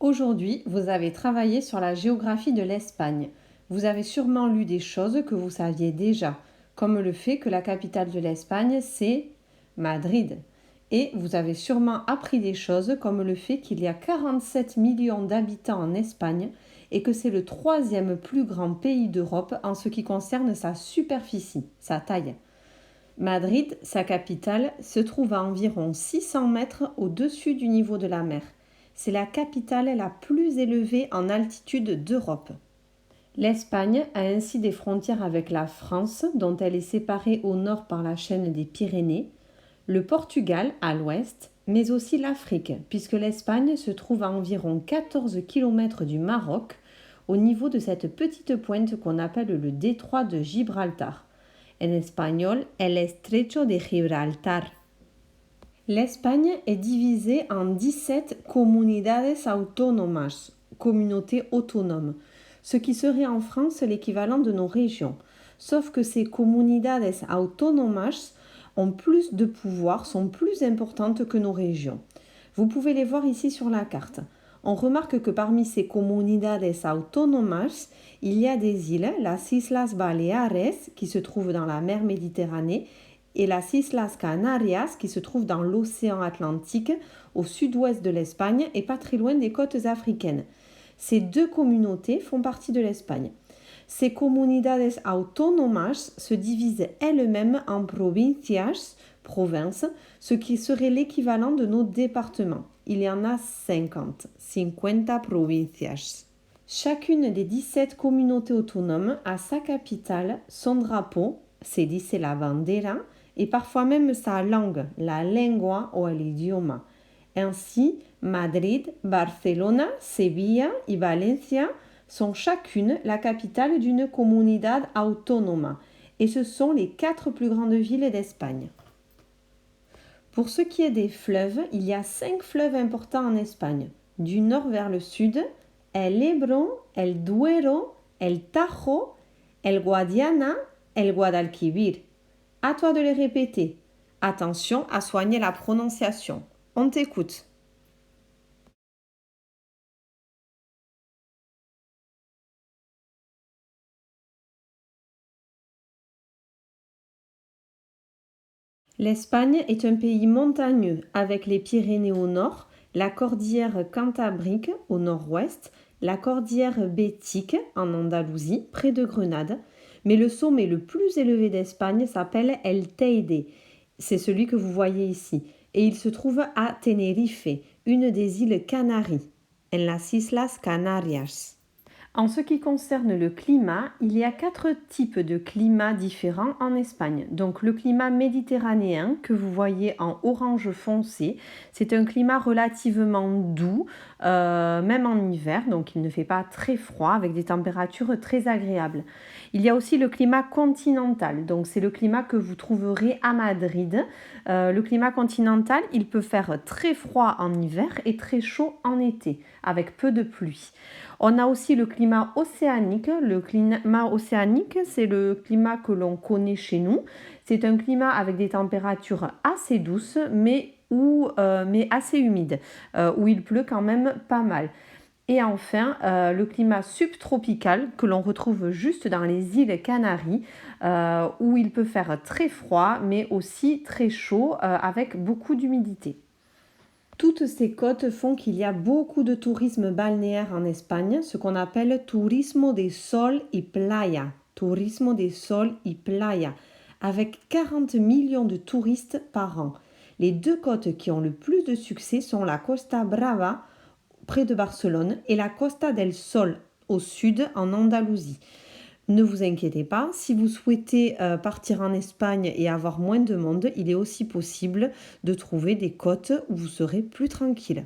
Aujourd'hui, vous avez travaillé sur la géographie de l'Espagne. Vous avez sûrement lu des choses que vous saviez déjà, comme le fait que la capitale de l'Espagne, c'est Madrid. Et vous avez sûrement appris des choses comme le fait qu'il y a 47 millions d'habitants en Espagne et que c'est le troisième plus grand pays d'Europe en ce qui concerne sa superficie, sa taille. Madrid, sa capitale, se trouve à environ 600 mètres au-dessus du niveau de la mer. C'est la capitale la plus élevée en altitude d'Europe. L'Espagne a ainsi des frontières avec la France, dont elle est séparée au nord par la chaîne des Pyrénées, le Portugal à l'ouest, mais aussi l'Afrique, puisque l'Espagne se trouve à environ 14 km du Maroc, au niveau de cette petite pointe qu'on appelle le détroit de Gibraltar. En espagnol, el estrecho de Gibraltar. L'Espagne est divisée en 17 comunidades autónomas, communautés autonomes, ce qui serait en France l'équivalent de nos régions. Sauf que ces comunidades autónomas ont plus de pouvoir, sont plus importantes que nos régions. Vous pouvez les voir ici sur la carte. On remarque que parmi ces comunidades autónomas, il y a des îles, las Islas Baleares, qui se trouvent dans la mer Méditerranée, et las Islas Canarias, qui se trouvent dans l'océan Atlantique, au sud-ouest de l'Espagne et pas très loin des côtes africaines. Ces deux communautés font partie de l'Espagne. Ces comunidades autónomas se divisent elles-mêmes en provincias, provinces, ce qui serait l'équivalent de nos départements. Il y en a 50 provincias. Chacune des 17 communautés autonomes a sa capitale, son drapeau, se dice la bandera, et parfois même sa langue, la lengua o el idioma. Ainsi, Madrid, Barcelona, Sevilla et Valencia sont chacune la capitale d'une comunidad autónoma, et ce sont les 4 plus grandes villes d'Espagne. Pour ce qui est des fleuves, il y a 5 fleuves importants en Espagne. Du nord vers le sud, el Ebro, el Duero, el Tajo, el Guadiana, el Guadalquivir. À toi de les répéter. Attention à soigner la prononciation. On t'écoute. L'Espagne est un pays montagneux avec les Pyrénées au nord, la cordillère Cantabrique au nord-ouest, la cordillère Bétique en Andalousie, près de Grenade, mais le sommet le plus élevé d'Espagne s'appelle El Teide. C'est celui que vous voyez ici, et il se trouve à Tenerife, une des îles Canaries, en las Islas Canarias. En ce qui concerne le climat, il y a 4 types de climats différents en Espagne. Donc le climat méditerranéen que vous voyez en orange foncé, c'est un climat relativement doux, même en hiver, donc il ne fait pas très froid avec des températures très agréables. Il y a aussi le climat continental, donc c'est le climat que vous trouverez à Madrid. Le climat continental, il peut faire très froid en hiver et très chaud en été, avec peu de pluie. On a aussi le climat océanique. Le climat océanique, c'est le climat que l'on connaît chez nous. C'est un climat avec des températures assez douces, mais assez humides, où il pleut quand même pas mal. Et enfin, le climat subtropical que l'on retrouve juste dans les îles Canaries, où il peut faire très froid, mais aussi très chaud, avec beaucoup d'humidité. Toutes ces côtes font qu'il y a beaucoup de tourisme balnéaire en Espagne, ce qu'on appelle turismo de sol y playa. Turismo de sol y playa, avec 40 millions de touristes par an. Les 2 côtes qui ont le plus de succès sont la Costa Brava, près de Barcelone, et la Costa del Sol, au sud, en Andalousie. Ne vous inquiétez pas, si vous souhaitez partir en Espagne et avoir moins de monde, il est aussi possible de trouver des côtes où vous serez plus tranquille.